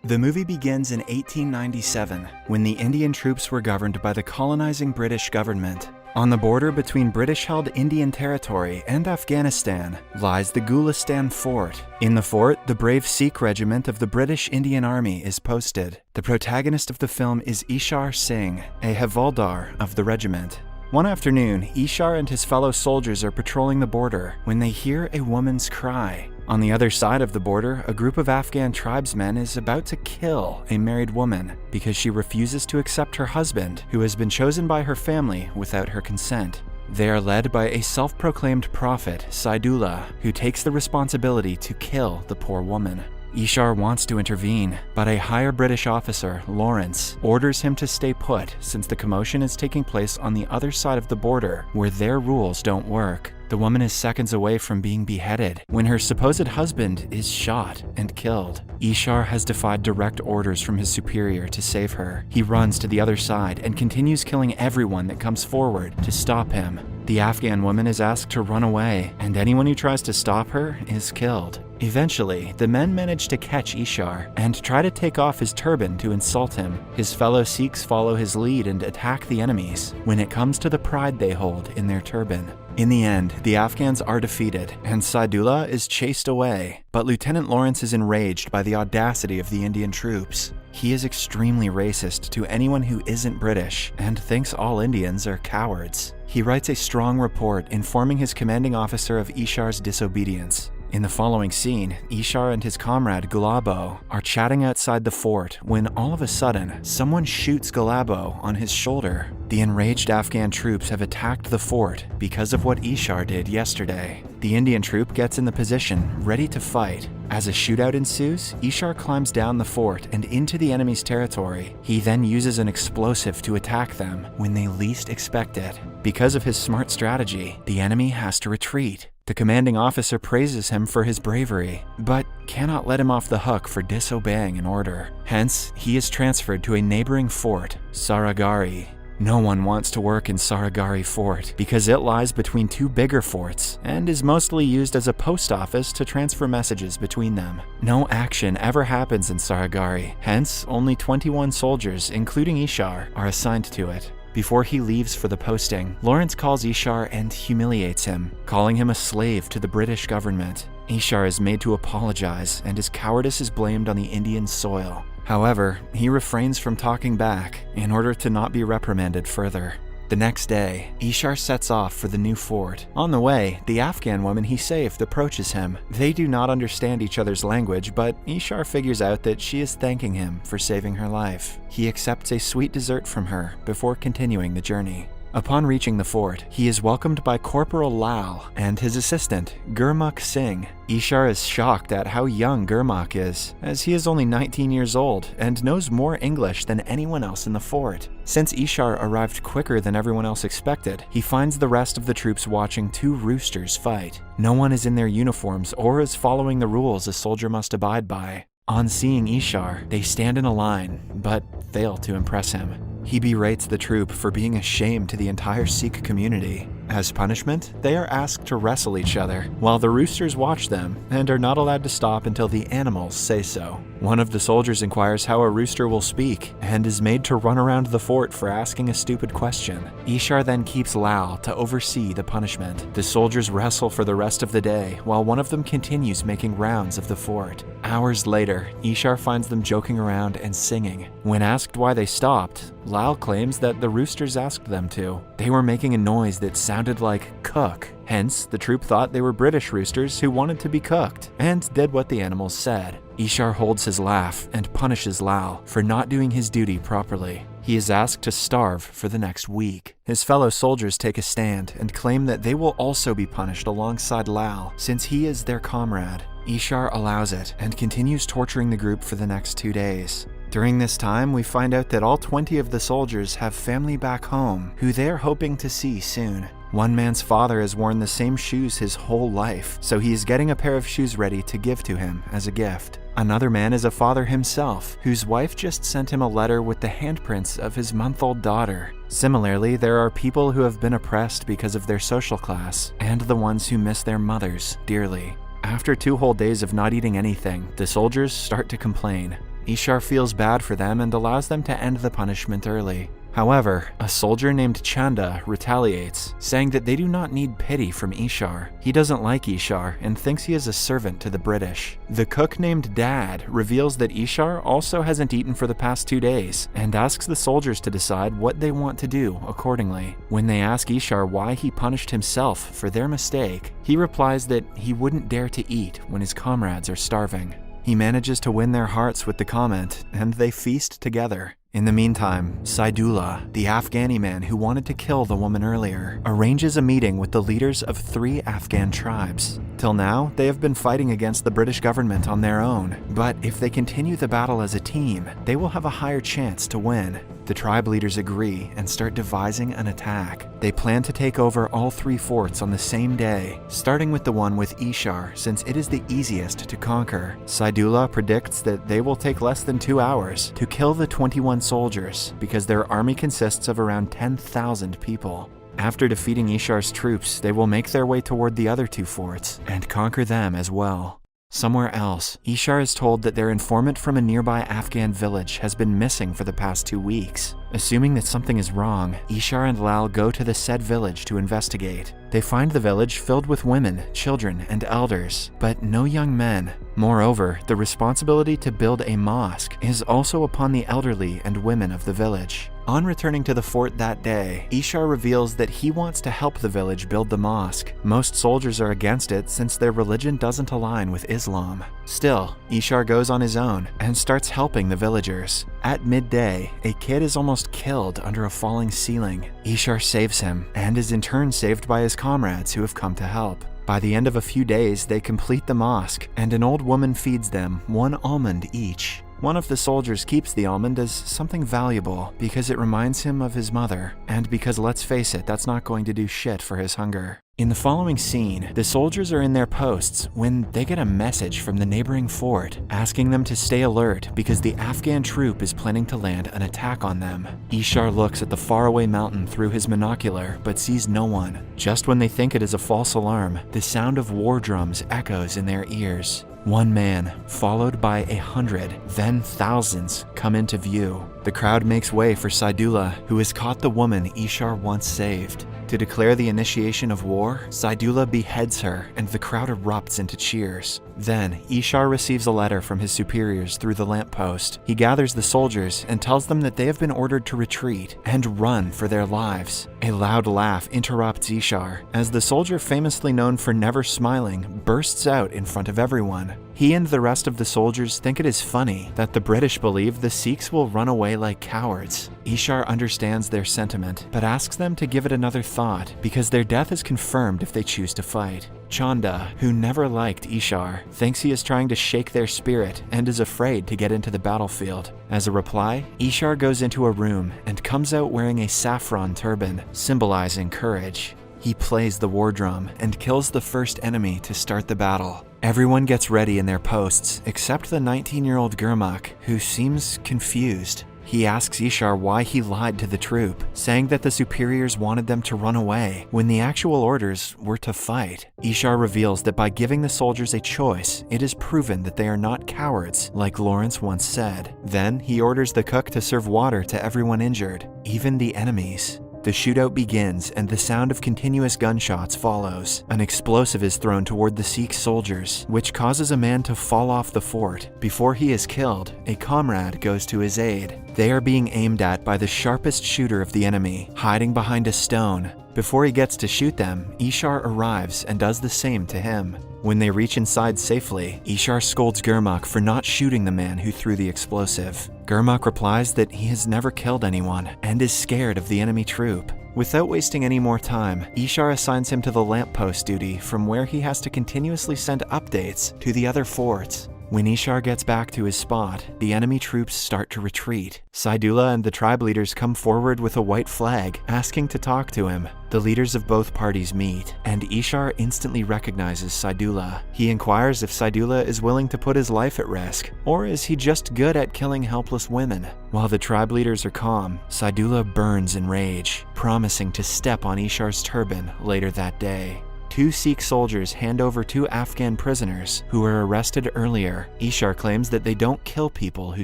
The movie begins in 1897, when the Indian troops were governed by the colonizing British government. On the border between British-held Indian Territory and Afghanistan lies the Gulistan Fort. In the fort, the brave Sikh regiment of the British Indian Army is posted. The protagonist of the film is Ishar Singh, a Havaldar of the regiment. One afternoon, Ishar and his fellow soldiers are patrolling the border when they hear a woman's cry. On the other side of the border, a group of Afghan tribesmen is about to kill a married woman because she refuses to accept her husband, who has been chosen by her family without her consent. They are led by a self-proclaimed prophet, Saidullah, who takes the responsibility to kill the poor woman. Ishar wants to intervene, but a higher British officer, Lawrence, orders him to stay put since the commotion is taking place on the other side of the border where their rules don't work. The woman is seconds away from being beheaded when her supposed husband is shot and killed. Ishar has defied direct orders from his superior to save her. He runs to the other side and continues killing everyone that comes forward to stop him. The Afghan woman is asked to run away, and anyone who tries to stop her is killed. Eventually, the men manage to catch Ishar and try to take off his turban to insult him. His fellow Sikhs follow his lead and attack the enemies when it comes to the pride they hold in their turban. In the end, the Afghans are defeated, and Saidullah is chased away, but Lieutenant Lawrence is enraged by the audacity of the Indian troops. He is extremely racist to anyone who isn't British and thinks all Indians are cowards. He writes a strong report informing his commanding officer of Ishar's disobedience. In the following scene, Ishar and his comrade Gulabo are chatting outside the fort when all of a sudden, someone shoots Gulabo on his shoulder. The enraged Afghan troops have attacked the fort because of what Ishar did yesterday. The Indian troop gets in the position, ready to fight. As a shootout ensues, Ishar climbs down the fort and into the enemy's territory. He then uses an explosive to attack them when they least expect it. Because of his smart strategy, the enemy has to retreat. The commanding officer praises him for his bravery, but cannot let him off the hook for disobeying an order. Hence, he is transferred to a neighboring fort, Saragari. No one wants to work in Saragari Fort because it lies between two bigger forts and is mostly used as a post office to transfer messages between them. No action ever happens in Saragari, hence only 21 soldiers, including Ishar, are assigned to it. Before he leaves for the posting, Lawrence calls Ishar and humiliates him, calling him a slave to the British government. Ishar is made to apologize, and his cowardice is blamed on the Indian soil. However, he refrains from talking back in order to not be reprimanded further. The next day, Ishar sets off for the new fort. On the way, the Afghan woman he saved approaches him. They do not understand each other's language, but Ishar figures out that she is thanking him for saving her life. He accepts a sweet dessert from her before continuing the journey. Upon reaching the fort, he is welcomed by Corporal Lal and his assistant, Gurmukh Singh. Ishar is shocked at how young Gurmukh is, as he is only 19 years old and knows more English than anyone else in the fort. Since Ishar arrived quicker than everyone else expected, he finds the rest of the troops watching two roosters fight. No one is in their uniforms or is following the rules a soldier must abide by. On seeing Ishar, they stand in a line, but fail to impress him. He berates the troop for being a shame to the entire Sikh community. As punishment, they are asked to wrestle each other, while the roosters watch them and are not allowed to stop until the animals say so. One of the soldiers inquires how a rooster will speak and is made to run around the fort for asking a stupid question. Ishar then keeps Lal to oversee the punishment. The soldiers wrestle for the rest of the day, while one of them continues making rounds of the fort. Hours later, Ishar finds them joking around and singing. When asked why they stopped, Lal claims that the roosters asked them to. They were making a noise that sounded like cook. Hence, the troop thought they were British roosters who wanted to be cooked, and did what the animals said. Ishar holds his laugh and punishes Lal for not doing his duty properly. He is asked to starve for the next week. His fellow soldiers take a stand and claim that they will also be punished alongside Lal, since he is their comrade. Ishar allows it and continues torturing the group for the next 2 days. During this time, we find out that all 20 of the soldiers have family back home who they are hoping to see soon. One man's father has worn the same shoes his whole life, so he is getting a pair of shoes ready to give to him as a gift. Another man is a father himself, whose wife just sent him a letter with the handprints of his month-old daughter. Similarly, there are people who have been oppressed because of their social class, and the ones who miss their mothers dearly. After 2 whole days of not eating anything, the soldiers start to complain. Ishar feels bad for them and allows them to end the punishment early. However, a soldier named Chanda retaliates, saying that they do not need pity from Ishar. He doesn't like Ishar and thinks he is a servant to the British. The cook named Dad reveals that Ishar also hasn't eaten for the past 2 days and asks the soldiers to decide what they want to do accordingly. When they ask Ishar why he punished himself for their mistake, he replies that he wouldn't dare to eat when his comrades are starving. He manages to win their hearts with the comment, and they feast together. In the meantime, Saidullah, the Afghani man who wanted to kill the woman earlier, arranges a meeting with the leaders of 3 Afghan tribes. Till now, they have been fighting against the British government on their own, but if they continue the battle as a team, they will have a higher chance to win. The tribe leaders agree and start devising an attack. They plan to take over all 3 forts on the same day, starting with the one with Ishar since it is the easiest to conquer. Saidullah predicts that they will take less than 2 hours to kill the 21 soldiers because their army consists of around 10,000 people. After defeating Ishar's troops, they will make their way toward the other 2 forts and conquer them as well. Somewhere else, Ishar is told that their informant from a nearby Afghan village has been missing for the past 2 weeks. Assuming that something is wrong, Ishar and Lal go to the said village to investigate. They find the village filled with women, children, and elders, but no young men. Moreover, the responsibility to build a mosque is also upon the elderly and women of the village. On returning to the fort that day, Ishar reveals that he wants to help the village build the mosque. Most soldiers are against it since their religion doesn't align with Islam. Still, Ishar goes on his own and starts helping the villagers. At midday, a kid is almost killed under a falling ceiling. Ishar saves him and is in turn saved by his comrades who have come to help. By the end of a few days, they complete the mosque, and an old woman feeds them 1 almond each. One of the soldiers keeps the almond as something valuable because it reminds him of his mother, and because, let's face it, that's not going to do shit for his hunger. In the following scene, the soldiers are in their posts when they get a message from the neighboring fort asking them to stay alert because the Afghan troop is planning to land an attack on them. Ishar looks at the faraway mountain through his monocular but sees no one. Just when they think it is a false alarm, the sound of war drums echoes in their ears. 1 man, followed by 100, then thousands, come into view. The crowd makes way for Saidullah, who has caught the woman Ishar once saved. To declare the initiation of war, Saidullah beheads her, and the crowd erupts into cheers. Then, Ishar receives a letter from his superiors through the lamppost. He gathers the soldiers and tells them that they have been ordered to retreat and run for their lives. A loud laugh interrupts Ishar, as the soldier famously known for never smiling bursts out in front of everyone. He and the rest of the soldiers think it is funny that the British believe the Sikhs will run away like cowards. Ishar understands their sentiment, but asks them to give it another thought because their death is confirmed if they choose to fight. Chanda, who never liked Ishar, thinks he is trying to shake their spirit and is afraid to get into the battlefield. As a reply, Ishar goes into a room and comes out wearing a saffron turban, symbolizing courage. He plays the war drum and kills the first enemy to start the battle. Everyone gets ready in their posts except the 19-year-old Gurmukh, who seems confused. He asks Ishar why he lied to the troop, saying that the superiors wanted them to run away when the actual orders were to fight. Ishar reveals that by giving the soldiers a choice, it is proven that they are not cowards, like Lawrence once said. Then he orders the cook to serve water to everyone injured, even the enemies. The shootout begins and the sound of continuous gunshots follows. An explosive is thrown toward the Sikh soldiers, which causes a man to fall off the fort. Before he is killed, a comrade goes to his aid. They are being aimed at by the sharpest shooter of the enemy, hiding behind a stone. Before he gets to shoot them, Ishar arrives and does the same to him. When they reach inside safely, Ishar scolds Gurmukh for not shooting the man who threw the explosive. Gurmukh replies that he has never killed anyone and is scared of the enemy troop. Without wasting any more time, Ishar assigns him to the lamppost duty from where he has to continuously send updates to the other forts. When Ishar gets back to his spot, the enemy troops start to retreat. Saidullah and the tribe leaders come forward with a white flag, asking to talk to him. The leaders of both parties meet, and Ishar instantly recognizes Saidullah. He inquires if Saidullah is willing to put his life at risk, or is he just good at killing helpless women? While the tribe leaders are calm, Saidullah burns in rage, promising to step on Ishar's turban later that day. two Sikh soldiers hand over two Afghan prisoners who were arrested earlier. Ishar claims that they don't kill people who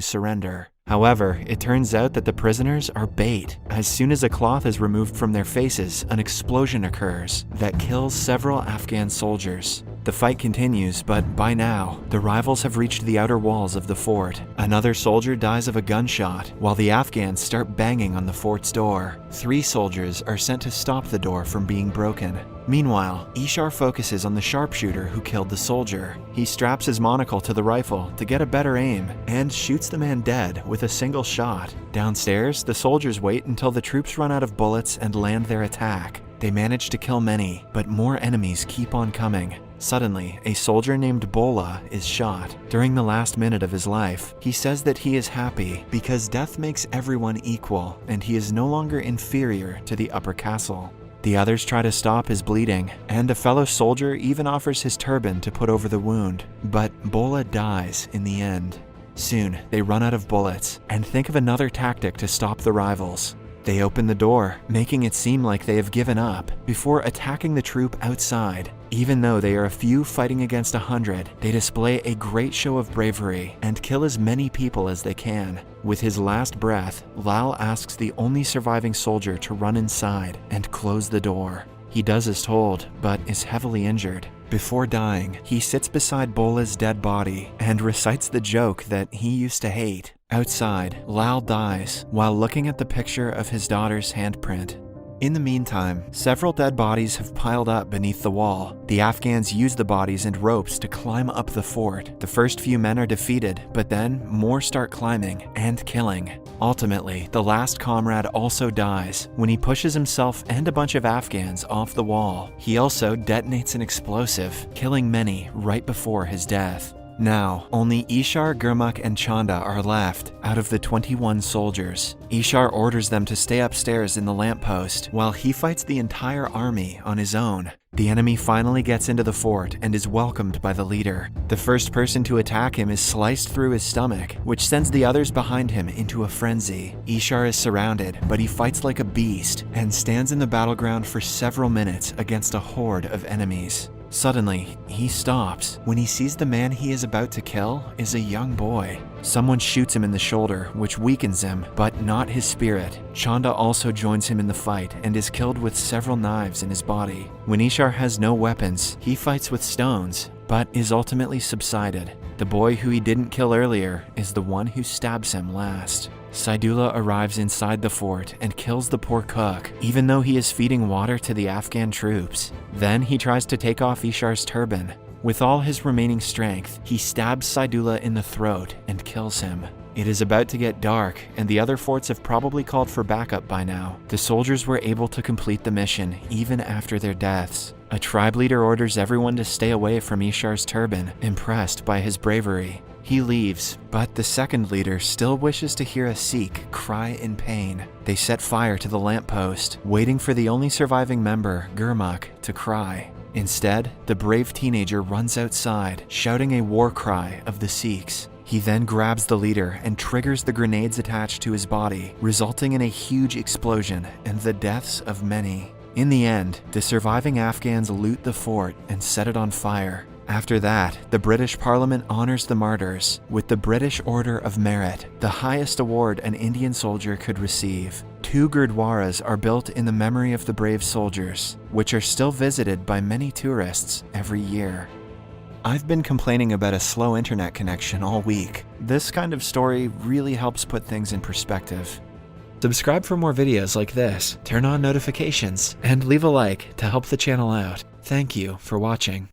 surrender. However, it turns out that the prisoners are bait. As soon as a cloth is removed from their faces, an explosion occurs that kills several Afghan soldiers. The fight continues, but by now, the rivals have reached the outer walls of the fort. Another soldier dies of a gunshot, while the Afghans start banging on the fort's door. 3 soldiers are sent to stop the door from being broken. Meanwhile, Ishar focuses on the sharpshooter who killed the soldier. He straps his monocle to the rifle to get a better aim and shoots the man dead with a single shot. Downstairs, the soldiers wait until the troops run out of bullets and land their attack. They manage to kill many, but more enemies keep on coming. Suddenly, a soldier named Bola is shot. During the last minute of his life, he says that he is happy because death makes everyone equal and he is no longer inferior to the upper castle. The others try to stop his bleeding, and a fellow soldier even offers his turban to put over the wound, but Bola dies in the end. Soon, they run out of bullets and think of another tactic to stop the rivals. They open the door, making it seem like they have given up, before attacking the troop outside. Even though they are a few fighting against 100, they display a great show of bravery and kill as many people as they can. With his last breath, Lal asks the only surviving soldier to run inside and close the door. He does as told, but is heavily injured. Before dying, he sits beside Bola's dead body and recites the joke that he used to hate. Outside, Lal dies while looking at the picture of his daughter's handprint. In the meantime, several dead bodies have piled up beneath the wall. The Afghans use the bodies and ropes to climb up the fort. The first few men are defeated, but then more start climbing and killing. Ultimately, the last comrade also dies when he pushes himself and a bunch of Afghans off the wall. He also detonates an explosive, killing many right before his death. Now, only Ishar, Gurmukh, and Chanda are left out of the 21 soldiers. Ishar orders them to stay upstairs in the lamppost while he fights the entire army on his own. The enemy finally gets into the fort and is welcomed by the leader. The first person to attack him is sliced through his stomach, which sends the others behind him into a frenzy. Ishar is surrounded, but he fights like a beast and stands in the battleground for several minutes against a horde of enemies. Suddenly, he stops when he sees the man he is about to kill is a young boy. Someone shoots him in the shoulder, which weakens him, but not his spirit. Chanda also joins him in the fight and is killed with several knives in his body. When Ishar has no weapons, he fights with stones, but is ultimately subsided. The boy who he didn't kill earlier is the one who stabs him last. Saidullah arrives inside the fort and kills the poor cook, even though he is feeding water to the Afghan troops. Then he tries to take off Ishar's turban. With all his remaining strength, he stabs Saidullah in the throat and kills him. It is about to get dark, and the other forts have probably called for backup by now. The soldiers were able to complete the mission even after their deaths. A tribe leader orders everyone to stay away from Ishar's turban, impressed by his bravery. He leaves, but the second leader still wishes to hear a Sikh cry in pain. They set fire to the lamppost, waiting for the only surviving member, Gurmukh, to cry. Instead, the brave teenager runs outside, shouting a war cry of the Sikhs. He then grabs the leader and triggers the grenades attached to his body, resulting in a huge explosion and the deaths of many. In the end, the surviving Afghans loot the fort and set it on fire. After that, the British Parliament honors the martyrs with the British Order of Merit, the highest award an Indian soldier could receive. 2 gurdwaras are built in the memory of the brave soldiers, which are still visited by many tourists every year. I've been complaining about a slow internet connection all week. This kind of story really helps put things in perspective. Subscribe for more videos like this, turn on notifications, and leave a like to help the channel out. Thank you for watching.